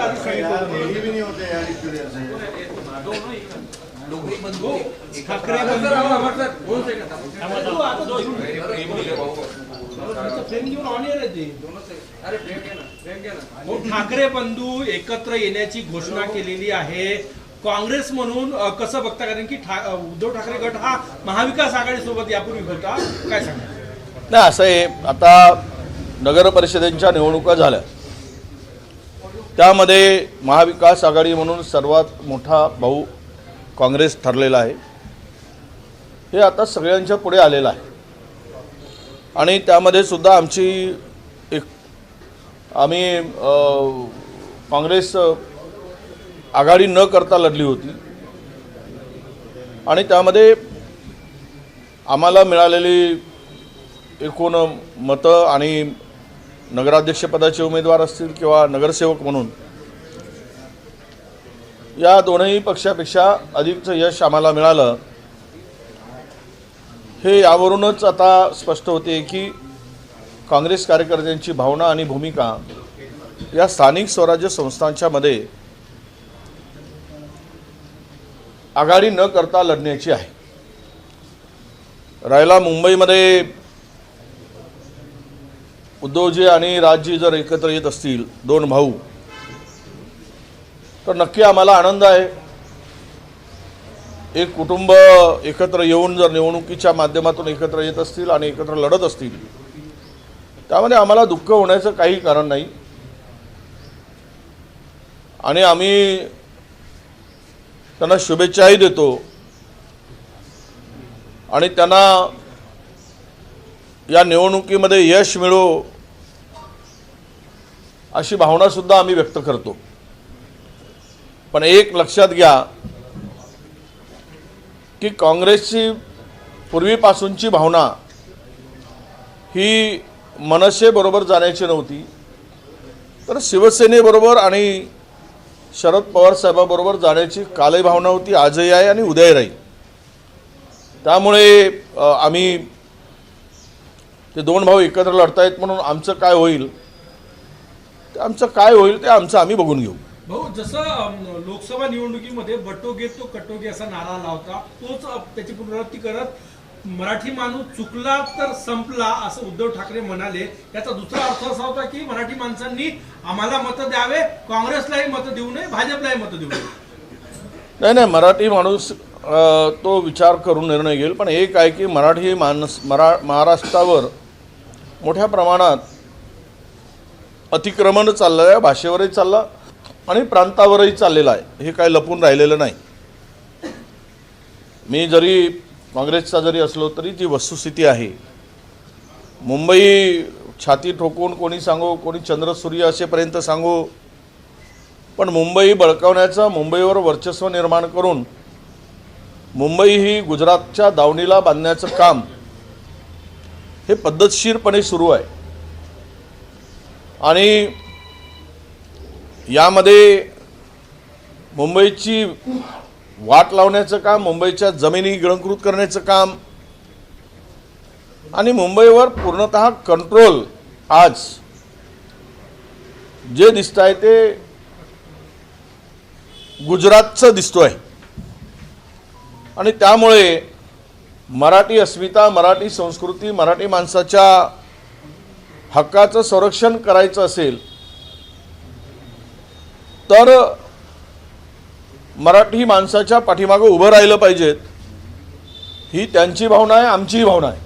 आधी सांगितलं भी नहीं होते यार इतने देर से। ठाकरे ठाकरे बंधू एकत्र येण्याची घोषणा केलेली आहे। काँग्रेस म्हणून कसं बघता, कारण की उद्धव ठाकरे गट हा महाविकास आघाडी सोबत यापूर्वी होता, काय सांगा? नाही, असं आहे, आता नगर परिषदेच्या निवडणुका झाल्या, त्यामध्ये महाविकास आघाडी म्हणून सर्वात मोठा भाऊ काँग्रेस ठरलेला आहे, हे आता सगळ्यांच्या पुढे आलेलं आहे। आणि त्यामध्ये सुद्धा आम्ही काँग्रेस आघाडी न करता लढली होती आणि त्यामध्ये आम्हाला मिळालेली एकूण मतं आणि नगराध्यक्षपदाचे उमेदवार असतील किंवा नगरसेवक म्हणून या दोनही पक्षापेक्षा अधिकचं यश आम्हाला मिळालं। हे यावरूनच आता स्पष्ट होते की काँग्रेस कार्यकर्त्यांची भावना आणि भूमिका या स्थानिक स्वराज्य संस्थांच्या मध्ये आघाडी न करता लढण्याची आहे। राहिला मुंबईमध्ये उद्धवजी आणि राजजी जर एकत्र येत असतील, दोन भाऊ, तर नक्की आम्हाला आनंद आहे। एक कुटुंब एकत्र येऊन जर निवडणुकीच्या माध्यमातून एकत्र येत असतील आणि एकत्र लढत असतील, त्यामध्ये आम्हाला दुःख होण्याचं काही कारण नाही। आणि आम्ही त्यांना शुभेच्छाही देतो आणि त्यांना या निवडणुकीमध्ये यश मिळो अशी भावना सुद्धा आम्ही व्यक्त करतो। पण एक लक्षात घ्या की काँग्रेसची पूर्वीपासूनची भावना ही मनसेबरोबर जाण्याची नव्हती, तर शिवसेनेबरोबर आणि शरद पवार साहेबांबरोबर जाण्याची कालही भावना होती, आजही आहे आणि उद्याही राहील। त्यामुळे आम्ही ते दोन भाऊ एकत्र लढतायत म्हणून आमचं काय होईल ते आम्ही बघून घेऊ। भाऊ, जसं लोकसभा निवडणुकीमध्ये बटोगे तो कटोगे असा नारा लावता, तोच त्याची पुनरावृत्ती करत मराठी माणूस चुकला तर संपला असं उद्धव ठाकरे म्हणाले। याचा दुसरा अर्थ असा होता की मराठी माणसांनी आम्हाला मतं द्यावे, काँग्रेसलाही मतं देऊ नये, भाजपलाही मतं देऊ नये। नाही, मराठी माणूस तो विचार करून निर्णय घेईल। पण एक आहे की मराठी माणूस महाराष्ट्रावर मोठ्या प्रमाणात अतिक्रमण चाललं आहे, भाषेवरही चाललं आणि प्रांतावरही चाललेलं आहे, हे काय लपून राहिलेलं नाही। मी जरी काँग्रेसचा जरी असलो तरी ती वस्तुस्थिती आहे। मुंबई छाती ठोकून कोणी सांगो, कोणी चंद्रसूर्य असेपर्यंत सांगो, पण मुंबई बळकावण्याचं, मुंबईवर वर्चस्व निर्माण करून मुंबई ही गुजरातच्या दावणीला बांधण्याचं काम हे पद्धतशीरपणे सुरू आहे। आणि यामध्ये मुंबईची वाट लावण्याचं काम, मुंबईच्या जमिनी गिळंकृत करण्याचं काम आणि मुंबईवर पूर्णतः कंट्रोल आज जे दिसत आहे ते गुजरातचं दिसतोय। आणि त्यामुळे मराठी अस्मिता, मराठी संस्कृती, मराठी माणसाच्या हक्काचं संरक्षण करायचं असेल तर मराठी माणसाच्या पाठीमागे उभं राहिलं पाहिजेत, ही त्यांची भावना आहे, आमचीही भावना आहे।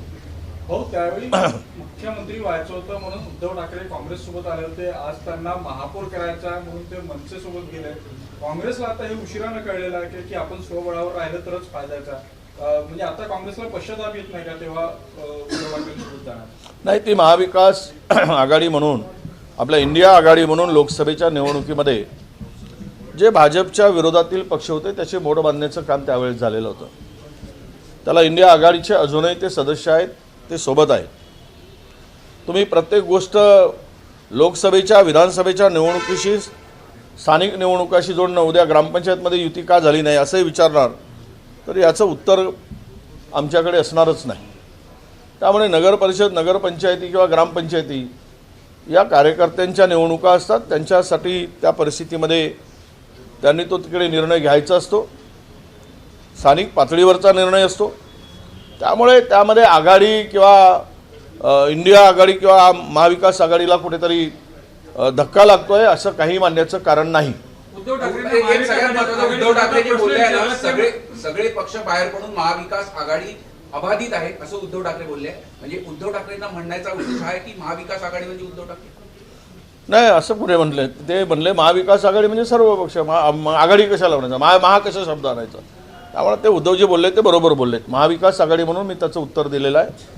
हो, त्यावेळी मुख्यमंत्री व्हायचं होतं म्हणून उद्धव ठाकरे काँग्रेस सोबत आले होते। आज त्यांना महापौर करायचा म्हणून ते मनसे सोबत गेले। काँग्रेसला आता हे उशिरानं कळलेलं आहे की आपण स्वबळावर राहिलं तरच फायद्याचा, म्हणजे आता काँग्रेसला पश्चाताप येत नाही का तेव्हा उद्धव ठाकरेंसोबत जाणार? नाही, ती महाविकास आघाडी म्हणून, आपल्या इंडिया आघाडी म्हणून लोकसभेच्या निवडणुकीमध्ये जे भाजपच्या विरोधातील पक्ष होते त्याचे मोड बांधण्याचं काम त्यावेळेस झालेलं होतं। त्याला इंडिया आघाडीचे अजूनही ते सदस्य आहेत, ते सोबत आहेत। तुम्ही प्रत्येक गोष्ट लोकसभेच्या, विधानसभेच्या निवडणुकीशी, स्थानिक निवडणुकाशी जोडणं, उद्या ग्रामपंचायतमध्ये युती का झाली नाही असंही विचारणार तर याचं उत्तर आमच्याकडे असणारच नाही। त्यामुळे नगर परिषद, नगरपंचायती किंवा ग्रामपंचायती या कार्यकर्त्यांच्या निवडणुका असतात, त्यांच्यासाठी त्या परिस्थितीमध्ये त्यांनी तो तिकडे निर्णय घ्यायचा असतो, स्थानिक पातळीवरचा निर्णय असतो. त्यामुळे त्यामध्ये आघाडी किंवा इंडिया आघाडी किंवा महाविकास आघाडीला कुठेतरी धक्का लागतोय असं काही मानण्याचं कारण नाही. उद्धव ठाकरे जे बोलले आहे ना, सगळे पक्ष बाहेर पडून महाविकास आघाडी अबाधित आहे असं उद्धव ठाकरे बोलले. म्हणजे उद्धव ठाकरेंना म्हणण्याचा उद्देश आहे की महाविकास आघाडी म्हणजे उद्धव ठाकरे नाही असं पुढे म्हणले. ते म्हणले महाविकास आघाडी म्हणजे सर्व पक्ष. आघाडी कशाला म्हणायचं, महा कशा शब्द आणायचा. त्यामुळे ते उद्धवजी बोलले ते बरोबर बोललेत. महाविकास आघाडी म्हणून मी त्याचं उत्तर दिलेलं आहे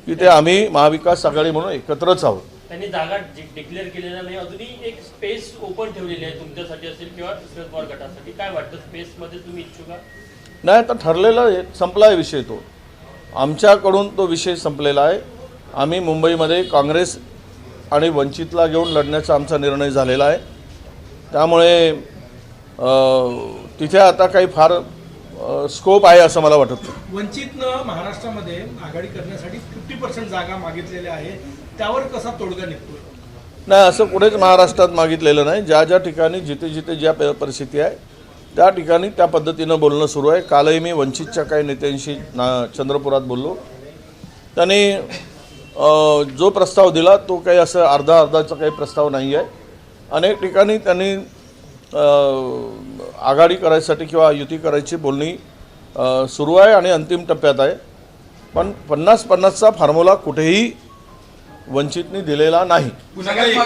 की ते आम्ही महाविकास आघाडी म्हणून एकत्रच आहोत. त्यांनी जागा डिक्लेअर केलेल्या नाही, अजूनही एक स्पेस ओपन ठेवलेली आहे तुमच्यासाठी असेल किंवा शरद पवार गटासाठी. काय वाटतं, स्पेसमध्ये तुम्ही इच्छुक आहात? नाही, तर ठरलेला आहे, संपला आहे विषय. तो आमच्याकडून तो विषय संपलेला आहे. आम्ही मुंबईमध्ये काँग्रेस आणि वंचितला घेऊन लढण्याचा आमचा निर्णय झालेला आहे. त्यामुळे तिथे आता काही फार स्कोप आहे असं मला वाटत नाही. वंचितनं महाराष्ट्रामध्ये आघाडी करण्यासाठी 50% जागा मागितलेल्या आहे, त्यावर कसा तोडगा निघतो? नाही, असं कुठेच महाराष्ट्रात मागितलेलं नाही. ज्या ज्या ठिकाणी जिथे ज्या परिस्थिती आहे त्या ठिकाणी त्या पद्धतीनं बोलणं सुरू आहे. कालही मी वंचितच्या काही नेत्यांशी चंद्रपुरात बोललो. त्यांनी जो प्रस्ताव दिला तो काही असं अर्धाचा काही प्रस्ताव नाही आहे. अनेक ठिकाणी त्यांनी आघाडी करायसाठी किंवा युती करायची बोलणी सुरू आहे आणि अंतिम टप्प्यात आहे. पण 50-50चा फॉर्म्युला कुठेही वंचितनी दिलेला नाही. मुंबईमध्ये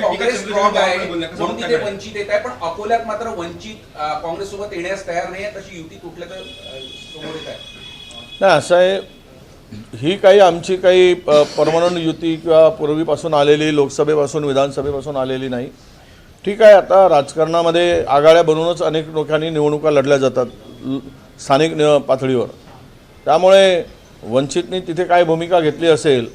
काँग्रेस स्ट्रॉंग आहे म्हणून तिथे वंचित येत आहे, पण अकोल्यात मात्र वंचित काँग्रेस सोबत येण्यास तयार नाही आहे. तशी युती कुठल्या तर समोर येत आहे. नाही, असं आहे, ही काही आमची काही परमनंट युती किंवा पूर्वीपासून आलेली लोकसभेपासून विधानसभेपासून आलेली नाही. ठीक आहे, आता राजकारणामध्ये आघाड्या बनवूनच अनेक लोकांनी निवडणुका लढल्या जातात स्थानिक पातळीवर. त्यामुळे वंचितनी तिथे काय भूमिका घेतली असेल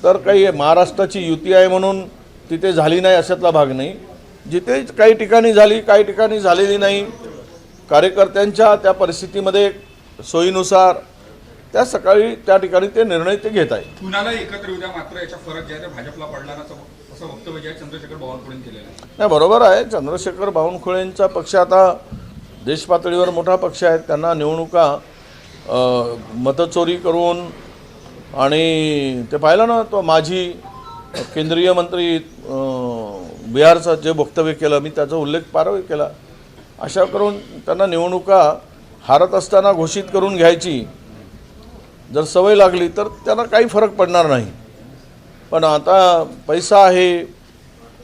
तर काही महाराष्ट्राची युती आहे म्हणून तिथे झाली नाही अशातला भाग नाही. जिथे काही ठिकाणी झाली, काही ठिकाणी झालेली नाही. कार्यकर्त्यांच्या त्या परिस्थितीमध्ये सोयीनुसार त्या सकाळी त्या ठिकाणी ते निर्णय ते घेत आहे. कुणाला एकत्र येऊ द्या, मात्र याचा फरक जे आहे ते भाजपला पडणार असं वक्तव्य आहे चंद्रशेखर बावनकुळेंनी केलेलं आहे. नाही, बरोबर आहे. चंद्रशेखर बावनकुळेंचा पक्ष आता देश पातळीवर मोठा पक्ष आहे. त्यांना निवडणुका मतचोरी करून आणि ते पाहिलं ना, तो माजी केंद्रीय मंत्री बिहारचं जे वक्तव्य केलं, मी त्याचा उल्लेख पारवी केला. अशा करून त्यांना निवडणुका हारत असताना घोषित करून घ्यायची जर सवय लागली तर त्यांना काही फरक पडणार नाही. पण आता पैसा आहे,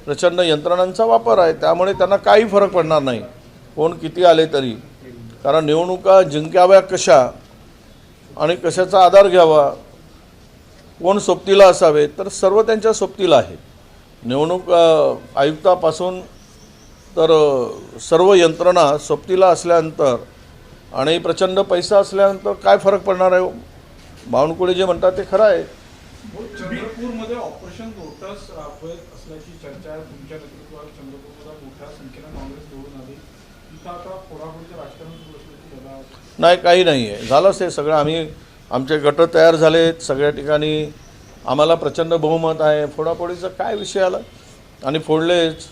प्रचंड यंत्रणांचा वापर आहे, त्यामुळे त्यांना काही फरक पडणार नाही कोण किती आले तरी. कारण निवडणुका जिंकाव्या कशा आणि कशाचा आधार घ्यावा, कोण सोबतीला असावे, तर सर्व त्यांच्या सोबतीला आहे. निवडणूक आयुक्तापासून तर सर्व यंत्रणा सोबतीला असल्यानंतर आणि प्रचंड पैसा असल्यानंतर काय फरक पडणार आहे. बावनकुळे जे म्हणतात ते खरं आहे. चंद्रपूरमध्ये ऑपरेशन लोटस राबवत असल्याची चर्चा आहे. तुमच्या नेतृत्वात चंद्रपूरमध्ये मोठ्या संख्येनं काँग्रेस निवडून आली. तिथं आता फोडाफोडीचं राजकारण सुरू असल्याची मला नाही, काही नाही आहे. झालंच ते सगळं. आमचे गट तयार झालेत सगळ्या ठिकाणी. आम्हाला प्रचंड बहुमत आहे. फोडाफोडीचा काय विषय आला आणि फोडलेच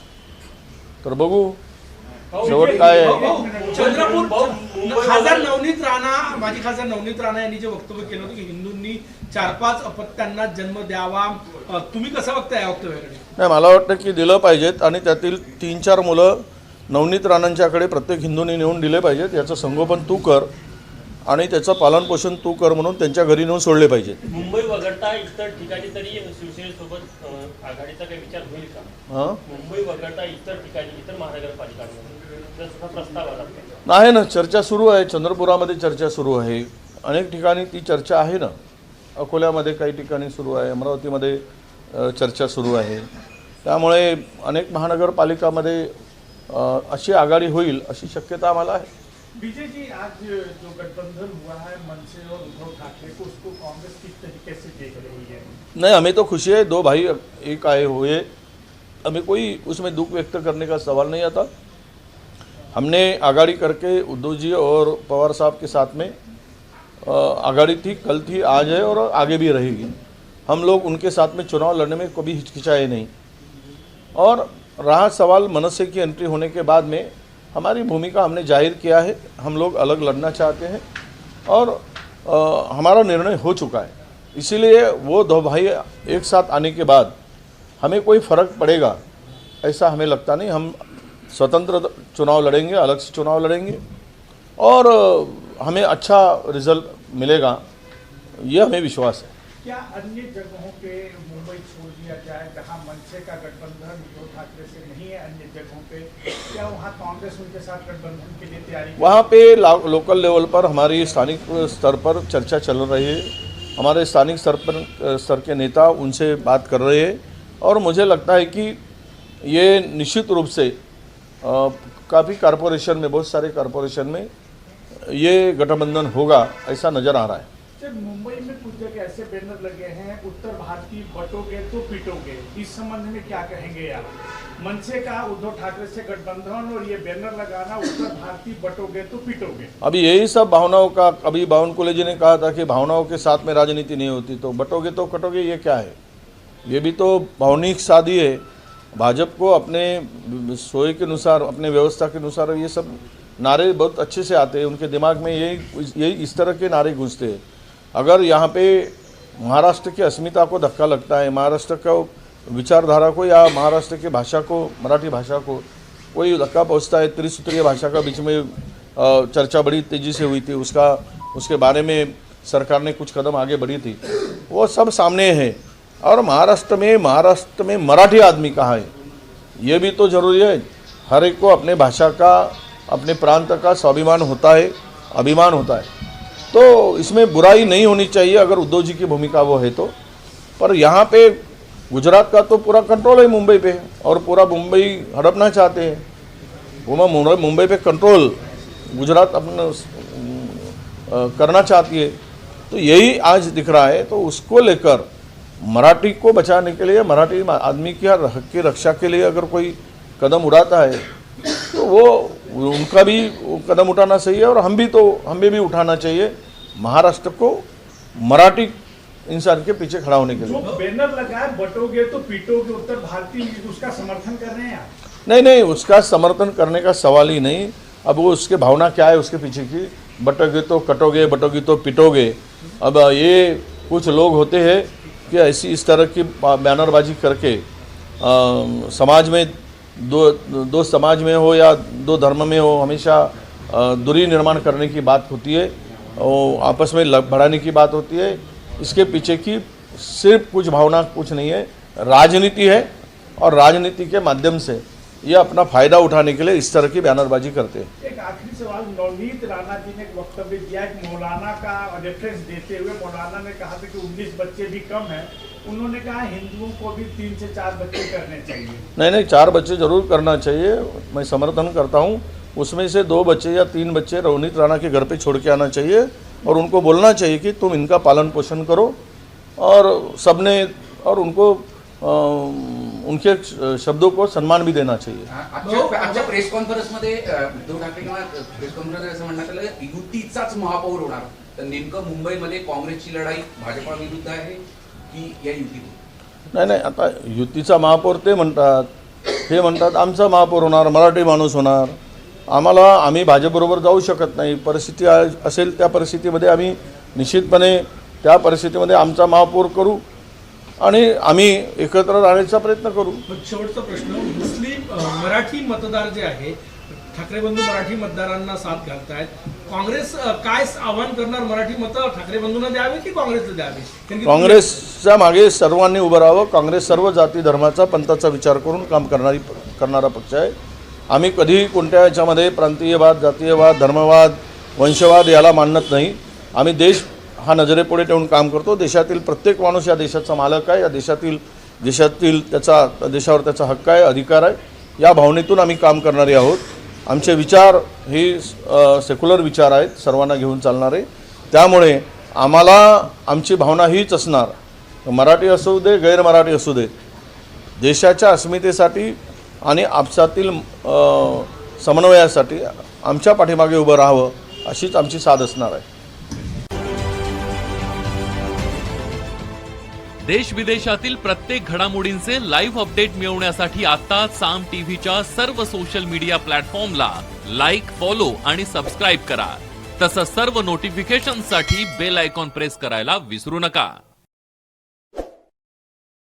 तर बघू शेवट काय आहे. चंद्रपूर खासदार नवनीत राणा, माजी खासदार नवनीत राणा यांनी जे वक्तव्य केलं होतं की हिंदूंनी 4-5 अपत्यांना जन्म द्यावा, तुम्ही कसं बघताय या वक्तव्याकडे? नाही, मला वाटतं की दिलं पाहिजेत आणि त्यातील 3-4 मुलं नवनीत राणांच्याकडे प्रत्येक हिंदूंनी नेऊन दिले पाहिजेत. याचं संगोपन तू कर आणि त्याचं पालनपोषण तू कर म्हणून त्यांच्या घरी नेऊन सोडले पाहिजेत. मुंबई वगळता इतर ठिकाणी तरी शिवसेनेसोबत आघाडीचा काही विचार होईल का? हां, मुंबई वगळता इतर ठिकाणी, इतर महानगरपालिकांमध्ये त्याचा प्रस्ताव आला नाही ना, चर्चा सुरू आहे. चंद्रपुरामध्ये चर्चा सुरू आहे. अनेक ठिकाणी ती चर्चा आहे ना. अकोल्यामध्ये काही ठिकाणी सुरू आहे. अमरावतीमध्ये चर्चा सुरू आहे. त्यामुळे अनेक महानगरपालिकामध्ये अशी आघाडी होईल अशी शक्यता आम्हाला आहे. विजय जी, आज जो गठबंधन हुआ है मनसे और उद्धव ठाकरे को, उसको कांग्रेस किस तरीके से देख रही है? नहीं, हमें तो खुशी है. 2 भाई एक आए हुए, हमें कोई उसमें दुख व्यक्त करने का सवाल नहीं आता. हमने आगाड़ी करके उद्धव जी और पवार साहब के साथ में आगाड़ी थी, कल थी, आज है और आगे भी रहेगी. हम लोग उनके साथ में चुनाव लड़ने में कभी हिचकिचाए नहीं। और रहा सवाल मनसे की एंट्री होने के बाद में, हमारी भूमिका हमने जाहिर किया है, हम लोग अलग लड़ना चाहते हैं और हमारा निर्णय हो चुका है। इसीलिए वो दो भाई एक साथ आने के बाद हमें कोई फ़र्क पड़ेगा ऐसा हमें लगता नहीं। हम स्वतंत्र चुनाव लड़ेंगे, अलग से चुनाव लड़ेंगे और हमें अच्छा रिजल्ट मिलेगा, ये हमें विश्वास है। क्या अन्य जगहों पे मुंबई छोड़ दिया जाए जहां मनसे का गठबंधन उद्धव ठाकरे से नहीं है, अन्य जगहों पे क्या वहां कांग्रेस उनके साथ गठबंधन के लिए तैयारी वहाँ पे लोकल लेवल पर हमारी स्थानिक स्तर पर चर्चा चल रही है। हमारे स्थानिक स्तर के नेता उनसे बात कर रहे हैं और मुझे लगता है कि ये निश्चित रूप से काफ़ी कारपोरेशन में, बहुत सारे कारपोरेशन में ये गठबंधन होगा ऐसा नज़र आ रहा है। जब मुंबई में कुछ जगह ऐसे बैनर लगे हैं, उत्तर भारतीय बटोगे तो पीटोगे, इस संबंध में क्या कहेंगे आप? मनसे का उद्धव ठाकरे से गठबंधन और ये बैनर लगाना, उत्तर भारतीय बटोगे तो पीटोगे, अभी यही सब भावनाओं का, अभी बावनकुले जी ने कहा था कि भावनाओं के साथ में राजनीति नहीं होती, तो बटोगे तो कटोगे ये क्या है? ये भी तो भावनिक शादी है। भाजपा को अपने सोए के अनुसार, अपने व्यवस्था के अनुसार ये सब नारे बहुत अच्छे से आते हैं, उनके दिमाग में यही इस तरह के नारे गूंजते हैं। अगर यहाँ पे महाराष्ट्र की अस्मिता को धक्का लगता है, महाराष्ट्र को विचारधारा को या महाराष्ट्र की भाषा को, मराठी भाषा को कोई धक्का पहुँचता है, त्रिसूत्रीय भाषा का बीच में चर्चा बड़ी तेज़ी से हुई थी, उसके बारे में सरकार ने कुछ कदम आगे बढ़ी थी, वो सब सामने है। और महाराष्ट्र में मराठी आदमी कहाँ है, ये भी तो ज़रूरी है। हर एक को अपने भाषा का, अपने प्रांत का स्वाभिमान होता है, अभिमान होता है, तो इसमें बुराई नहीं होनी चाहिए अगर उद्धव जी की भूमिका वो है तो। पर यहाँ पे गुजरात का तो पूरा कंट्रोल है मुंबई पे, और पूरा मुंबई हड़पना चाहते हैं। वो मुंबई पे कंट्रोल गुजरात अपना करना चाहती है, तो यही आज दिख रहा है। तो उसको लेकर मराठी को बचाने के लिए, मराठी आदमी की हक की रक्षा के लिए अगर कोई कदम उठाता है तो वो उनका भी कदम उठाना चाहिए और हम भी उठाना चाहिए महाराष्ट्र को मराठी इंसान के पीछे खड़ा होने के लिए। जो बैनर लगाए बटोगे तो पीटोगे उत्तर भारतीय, उसका समर्थन कर रहे हैं आप? नहीं, उसका समर्थन करने का सवाल ही नहीं। अब वो उसके भावना क्या है उसके पीछे की, बटोगे तो कटोगे, बटोगे तो पिटोगे। अब ये कुछ लोग होते हैं कि ऐसी इस तरह की बैनरबाजी करके समाज में दो समाज में हो या दो धर्म में हो, हमेशा दूरी निर्माण करने की बात होती है, और आपस में बढ़ाने की बात होती है। इसके पीछे की सिर्फ कुछ भावना कुछ नहीं है, राजनीति है, और राजनीति के माध्यम से ये अपना फ़ायदा उठाने के लिए इस तरह की बैनरबाजी करते हैं। एक आखिरी सवाल, नवनीत राणा जी ने एक वक्तव्य दिया, एक मौलाना का रेफरेंस देते हुए मौलाना ने कहा था कि 19 बच्चे भी कम हैं। उन्होंने कहा हिंदुओं को भी 3 से 4 बच्चे करने चाहिए। नहीं, 4 बच्चे जरूर करना चाहिए, मैं समर्थन करता हूँ। उसमें से 2 बच्चे या 3 बच्चे नवनीत राणा के घर पे छोड़ के आना चाहिए और उनको बोलना चाहिए कि तुम इनका पालन पोषण करो, और सबने और उनको उनके शब्दों को सम्मान भी देना चाहिए। आजच्या प्रेस कॉन्फरन्समध्ये उद्धव ठाकरे किंवा प्रेस कॉन्फरन्स असं म्हणण्यात आलं युतीचाच महापौर होणार, तर नेमकं मुंबईमध्ये काँग्रेसची लढाई भाजपा विरुद्ध आहे की या युतीत? नाही, आता युतीचा महापौर ते म्हणतात आमचा महापौर होणार, मराठी माणूस होणार। आम्ही भाजपबरोबर जाऊ शकत नाही, परिस्थिती असेल त्या परिस्थितीमध्ये आम्ही निश्चितपणे त्या परिस्थितीमध्ये आमचा महापौर करू आणि आम्ही एकत्र राहण्याचा प्रयत्न करू। शेवटचा प्रश्न, मुस्लिम मराठी मतदार जे आहे, ठाकरे बंधू मराठी मतदारांना साथ घालतायत, काँग्रेस काय आव्हान करणार? मराठी मतं ठाकरे बंधूंना द्यावी की काँग्रेसला द्यावी? काँग्रेसच्या मागे सर्वांनी उभं राहावं। काँग्रेस सर्व जाती धर्माचा पंथाचा विचार करून काम करणारा पक्ष आहे। आम्ही कधीही कोणत्या याच्यामध्ये प्रांतीयवाद, जातीयवाद, धर्मवाद, वंशवाद याला मानत नाही। आम्ही देश हा नजरेपुढे ठेवून काम करतो। देशातील प्रत्येक माणूस या देशाचा मालक आहे, या देशातील देशावर त्याचा हक्क आहे, अधिकार आहे। या भावनेतून आम्ही काम करणारे आहोत। आमचे विचार हे सेक्युलर विचार आहेत, सर्वांना घेऊन चालणारे। त्यामुळे आम्हाला आमची भावना हीच असणार, मराठी असू दे, गैर मराठी असू दे, देशाच्या अस्मितेसाठी आणि आपसातील समन्वयासाठी आमच्या पाठीमागे उभं राहावं, अशीच आमची साध असणार आहे। देश विदेशातील प्रत्येक घडामोडींचे लाईव्ह अपडेट मिळवण्यासाठी आता साम टीव्हीच्या सर्व सोशल मीडिया प्लॅटफॉर्मला लाईक, फॉलो आणि सबस्क्राईब करा. तसंच सर्व नोटिफिकेशनसाठी बेल आयकॉन प्रेस करायला विसरू नका.